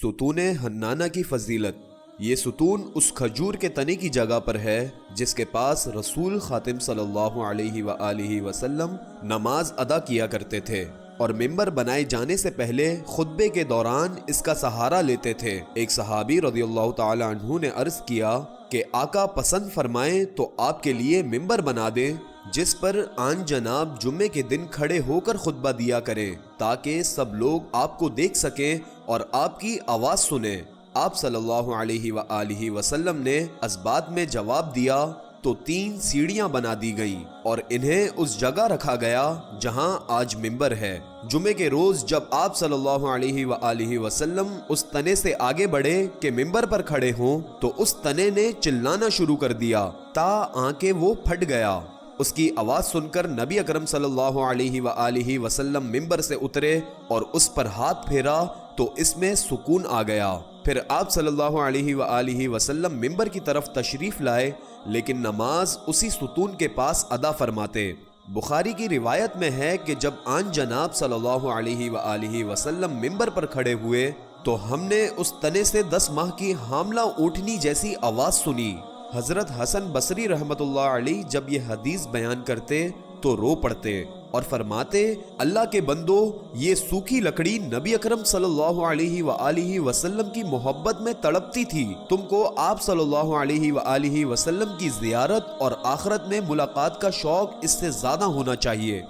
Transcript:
ستون حنانہ کی فضیلت۔ یہ ستون اس کھجور کے تنے کی جگہ پر ہے جس کے پاس رسول خاتم صلی اللہ علیہ وآلہ وسلم نماز ادا کیا کرتے تھے، اور ممبر بنائے جانے سے پہلے خطبے کے دوران اس کا سہارا لیتے تھے۔ ایک صحابی رضی اللہ تعالی عنہ نے عرض کیا کہ آقا پسند فرمائیں تو آپ کے لیے ممبر بنا دیں جس پر آن جناب جمعے کے دن کھڑے ہو کر خطبہ دیا کریں تاکہ سب لوگ آپ کو دیکھ سکیں اور آپ کی آواز سنیں۔ آپ صلی اللہ علیہ وآلہ وسلم نے اس بات میں جواب دیا تو 3 سیڑھیاں بنا دی گئیں اور انہیں اس جگہ رکھا گیا جہاں آج ممبر ہے۔ جمعے کے روز جب آپ صلی اللہ علیہ وآلہ وسلم اس تنے سے آگے بڑھے کہ ممبر پر کھڑے ہوں تو اس تنے نے چلانا شروع کر دیا تا آنکھیں وہ پھٹ گیا۔ اس کی آواز سن کر نبی اکرم صلی اللہ علیہ وآلہ وسلم ممبر سے اترے اور اس پر ہاتھ پھیرا تو اس میں سکون آ گیا۔ پھر آپ صلی اللہ علیہ وآلہ وسلم ممبر کی طرف تشریف لائے لیکن نماز اسی ستون کے پاس ادا فرماتے۔ بخاری کی روایت میں ہے کہ جب آن جناب صلی اللہ علیہ وآلہ وسلم ممبر پر کھڑے ہوئے تو ہم نے اس تنے سے 10 ماہ کی حاملہ اونٹنی جیسی آواز سنی۔ حضرت حسن بصری رحمت اللہ علیہ جب یہ حدیث بیان کرتے تو رو پڑتے اور فرماتے، اللہ کے بندو، یہ سوکھی لکڑی نبی اکرم صلی اللہ علیہ وآلہ وسلم کی محبت میں تڑپتی تھی۔ تم کو آپ صلی اللہ علیہ وآلہ وسلم کی زیارت اور آخرت میں ملاقات کا شوق اس سے زیادہ ہونا چاہیے۔